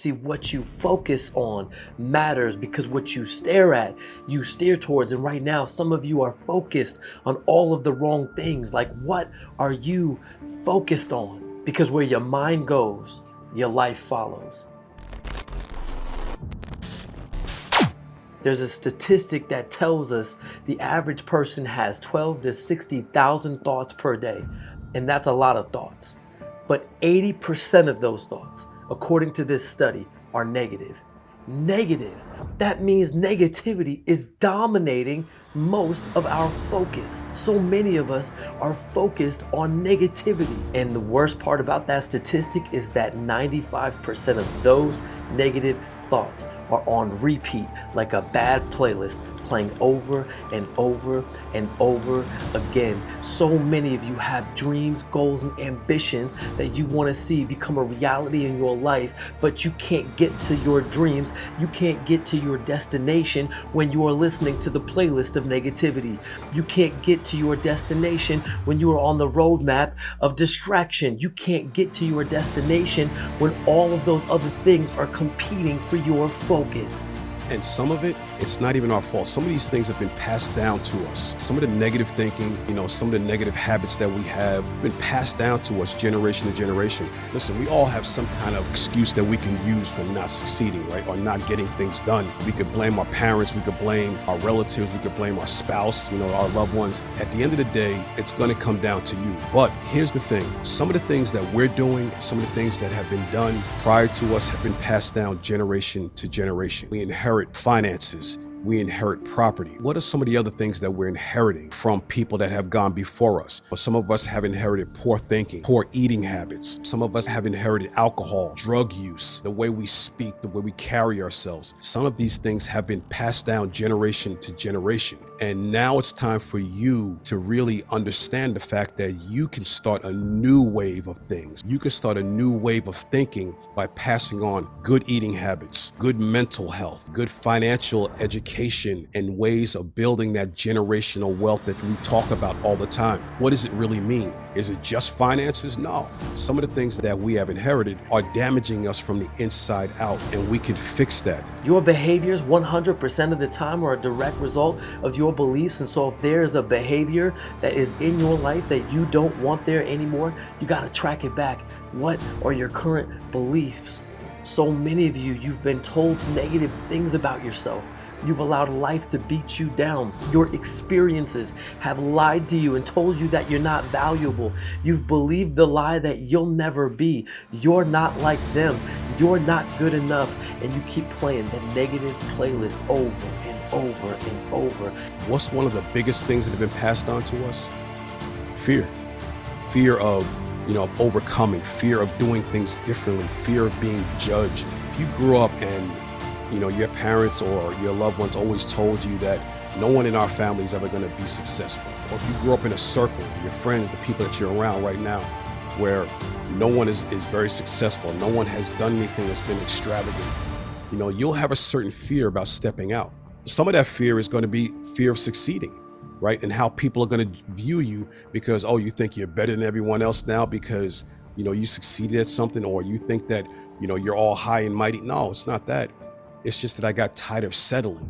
See, what you focus on matters, because what you stare at, you steer towards. And right now, some of you are focused on all of the wrong things. Like, what are you focused on? Because where your mind goes, your life follows. There's a statistic that tells us the average person has 12 to 60,000 thoughts per day. And that's a lot of thoughts. But 80% of those thoughts, according to this study, are negative. Negative. That means negativity is dominating most of our focus. So many of us are focused on negativity. And the worst part about that statistic is that 95% of those negative thoughts are on repeat, like a bad playlist, playing over and over and over again. So many of you have dreams, goals, and ambitions that you want to see become a reality in your life, but you can't get to your dreams, you can't get to your destination when you are listening to the playlist of negativity. You can't get to your destination when you are on the roadmap of distraction. You can't get to your destination when all of those other things are competing for your focus. And some of it, it's not even our fault. Some of these things have been passed down to us. Some of the negative thinking, some of the negative habits that we have been passed down to us generation to generation. Listen, we all have some kind of excuse that we can use for not succeeding, right? Or not getting things done. We could blame our parents, we could blame our relatives, we could blame our spouse, our loved ones. At the end of the day, it's gonna come down to you. But here's the thing, some of the things that we're doing, some of the things that have been done prior to us have been passed down generation to generation. We inherit finances, we inherit property. What are some of the other things that we're inheriting from people that have gone before us? Well, some of us have inherited poor thinking, poor eating habits. Some of us have inherited alcohol, drug use, the way we speak, the way we carry ourselves. Some of these things have been passed down generation to generation. And now it's time for you to really understand the fact that you can start a new wave of things. You can start a new wave of thinking by passing on good eating habits, good mental health, good financial education, and ways of building that generational wealth that we talk about all the time. What does it really mean? Is it just finances? No. Some of the things that we have inherited are damaging us from the inside out, and we can fix that. Your behaviors 100% of the time are a direct result of your beliefs. And so if there's a behavior that is in your life that you don't want there anymore, you got to track it back. What are your current beliefs? So many of you, you've been told negative things about yourself. You've allowed life to beat you down. Your experiences have lied to you and told you that you're not valuable. You've believed the lie that you'll never be. You're not like them. You're not good enough. And you keep playing the negative playlist over and over and over. What's one of the biggest things that have been passed on to us? Fear. Fear of overcoming, fear of doing things differently, fear of being judged. If you grew up and your parents or your loved ones always told you that no one in our family is ever going to be successful. Or if you grew up in a circle, your friends, the people that you're around right now, where no one is very successful, no one has done anything that's been extravagant, you'll have a certain fear about stepping out. Some of that fear is going to be fear of succeeding, right? And how people are going to view you because, you think you're better than everyone else now because, you succeeded at something, or you think that, you're all high and mighty. No, it's not that. It's just that I got tired of settling.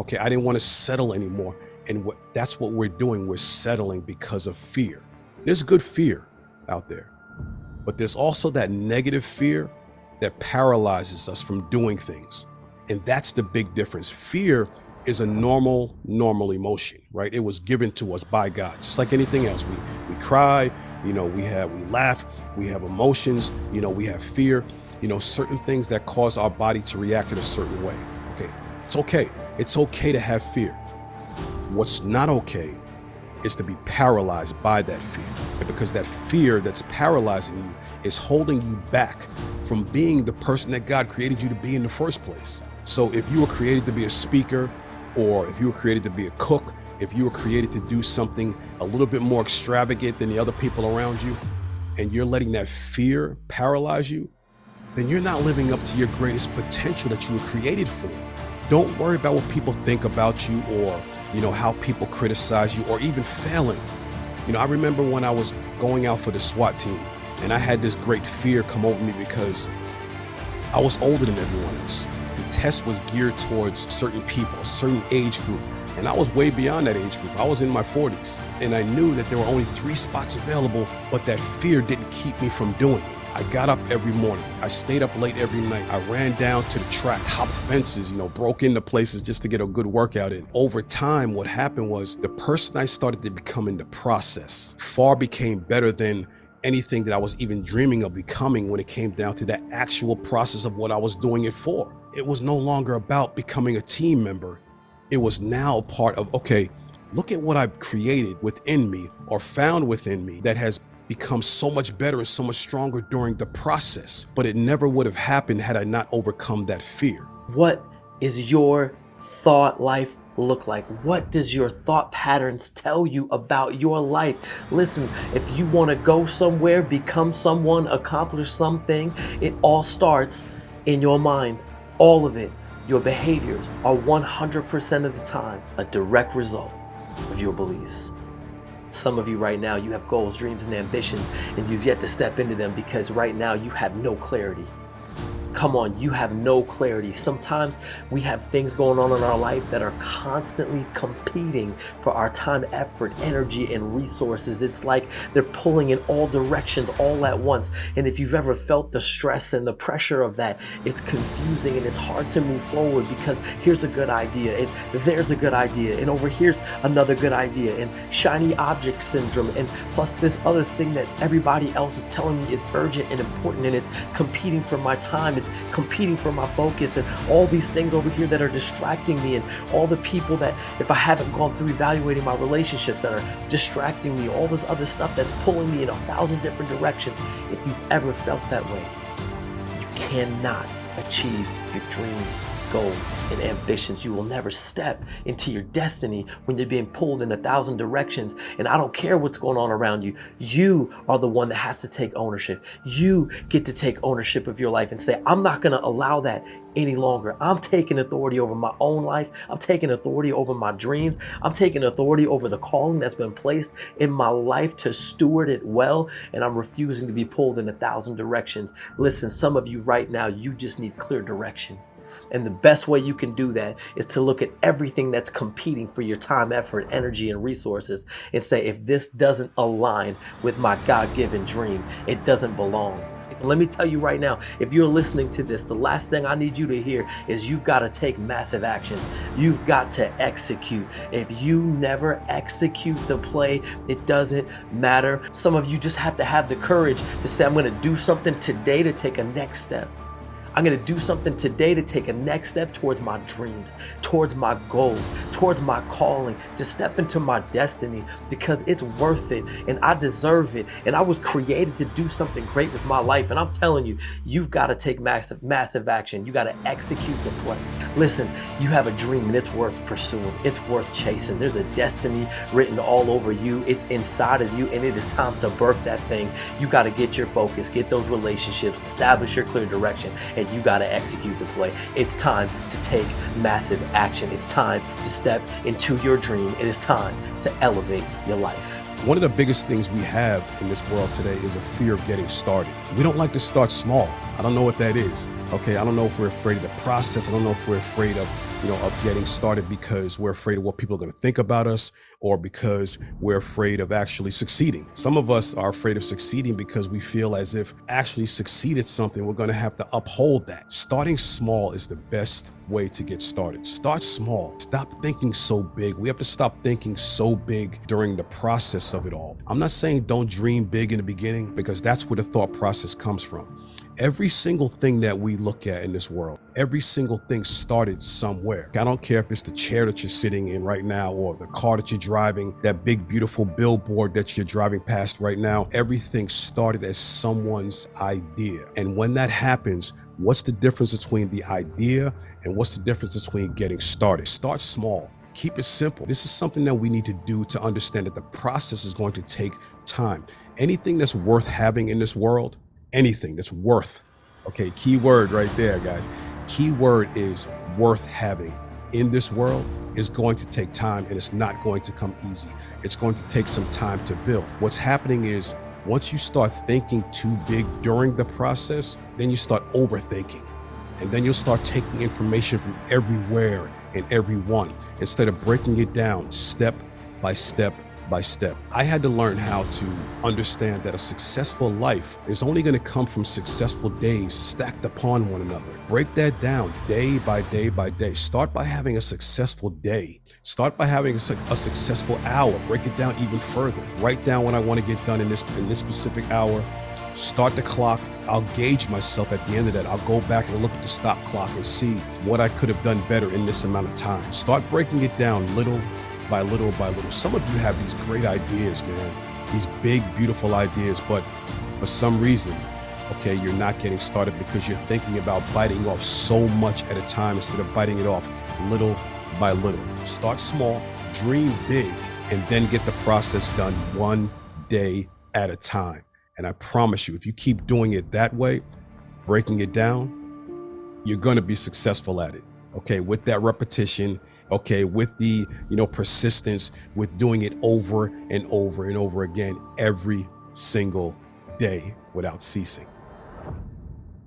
Okay, I didn't want to settle anymore. And that's what we're doing. We're settling because of fear. There's good fear out there, but there's also that negative fear that paralyzes us from doing things. And that's the big difference. Fear is a normal emotion, right? It was given to us by God, just like anything else. We cry, we laugh, we have emotions, we have fear. Certain things that cause our body to react in a certain way. Okay, it's okay. It's okay to have fear. What's not okay is to be paralyzed by that fear, because that fear that's paralyzing you is holding you back from being the person that God created you to be in the first place. So if you were created to be a speaker, or if you were created to be a cook, if you were created to do something a little bit more extravagant than the other people around you, and you're letting that fear paralyze you, then you're not living up to your greatest potential that you were created for. Don't worry about what people think about you, or how people criticize you, or even failing. I remember when I was going out for the SWAT team, and I had this great fear come over me because I was older than everyone else. The test was geared towards certain people, a certain age group. And I was way beyond that age group. I was in my 40s. And I knew that there were only 3 spots available, but that fear didn't keep me from doing it. I got up every morning. I stayed up late every night. I ran down to the track, hopped fences, broke into places just to get a good workout in. Over time, what happened was the person I started to become in the process far became better than anything that I was even dreaming of becoming when it came down to that actual process of what I was doing it for. It was no longer about becoming a team member. It was now part of, okay, look at what I've created within me or found within me that has become so much better and so much stronger during the process. But it never would have happened had I not overcome that fear. What is your thought life look like? What does your thought patterns tell you about your life? Listen, if you want to go somewhere, become someone, accomplish something, it all starts in your mind. All of it. Your behaviors are 100% of the time a direct result of your beliefs. Some of you right now, you have goals, dreams, and ambitions, and you've yet to step into them because right now you have no clarity. Come on, you have no clarity. Sometimes we have things going on in our life that are constantly competing for our time, effort, energy, and resources. It's like they're pulling in all directions all at once. And if you've ever felt the stress and the pressure of that, it's confusing and it's hard to move forward because here's a good idea and there's a good idea and over here's another good idea and shiny object syndrome and plus this other thing that everybody else is telling me is urgent and important and it's competing for my time. It's competing for my focus and all these things over here that are distracting me and all the people that if I haven't gone through evaluating my relationships that are distracting me, all this other stuff that's pulling me in 1,000 different directions. If you've ever felt that way, you cannot achieve your dreams, goals, and ambitions. You will never step into your destiny when you're being pulled in 1,000 directions. And I don't care what's going on around you. You are the one that has to take ownership. You get to take ownership of your life and say, I'm not going to allow that any longer. I'm taking authority over my own life. I'm taking authority over my dreams. I'm taking authority over the calling that's been placed in my life to steward it well. And I'm refusing to be pulled in 1,000 directions. Listen, some of you right now, you just need clear direction. And the best way you can do that is to look at everything that's competing for your time, effort, energy, and resources and say, if this doesn't align with my God-given dream, it doesn't belong. Let me tell you right now, if you're listening to this, the last thing I need you to hear is you've got to take massive action. You've got to execute. If you never execute the play, it doesn't matter. Some of you just have to have the courage to say, I'm going to do something today to take a next step. I'm going to do something today to take a next step towards my dreams, towards my goals, towards my calling, to step into my destiny because it's worth it and I deserve it. And I was created to do something great with my life. And I'm telling you, you've got to take massive action. You got to execute the play. Listen, you have a dream and it's worth pursuing. It's worth chasing. There's a destiny written all over you. It's inside of you and it is time to birth that thing. You got to get your focus, get those relationships, establish your clear direction, and you got to execute the play. It's time to take massive action. It's time to step into your dream. It is time to elevate your life. One of the biggest things we have in this world today is a fear of getting started. We don't like to start small. I don't know what that is. Okay, I don't know if we're afraid of the process. I don't know if we're afraid of getting started because we're afraid of what people are going to think about us or because we're afraid of actually succeeding. Some of us are afraid of succeeding because we feel as if actually succeeded something, we're going to have to uphold that. Starting small is the best way to get started. Start small. Stop thinking so big. We have to stop thinking so big during the process of it all. I'm not saying don't dream big in the beginning because that's where the thought process comes from. Every single thing that we look at in this world, every single thing started somewhere. I don't care if it's the chair that you're sitting in right now or the car that you're driving, that big, beautiful billboard that you're driving past right now. Everything started as someone's idea. And when that happens, what's the difference between the idea and what's the difference between getting started? Start small. Keep it simple. This is something that we need to do to understand that the process is going to take time. Anything that's worth having in this world, anything that's worth, okay, key word right there, guys. Key word is worth having in this world is going to take time and it's not going to come easy. It's going to take some time to build. What's happening is once you start thinking too big during the process, then you start overthinking. And then you'll start taking information from everywhere and everyone instead of breaking it down step by step by step. I had to learn how to understand that a successful life is only going to come from successful days stacked upon one another. Break that down day by day by day. Start by having a successful day. Start by having a successful hour. Break it down even further. Write down what I want to get done in this specific hour. Start the clock. I'll gauge myself at the end of that. I'll go back and look at the stop clock and see what I could have done better in this amount of time. Start breaking it down little by little by little. Some of you have these great ideas, man. These big, beautiful ideas, but for some reason, okay, you're not getting started because you're thinking about biting off so much at a time instead of biting it off little by little. Start small, dream big, and then get the process done one day at a time. And I promise you, if you keep doing it that way, breaking it down, you're going to be successful at it. Okay, with that repetition, okay, with the, persistence, with doing it over and over and over again every single day without ceasing.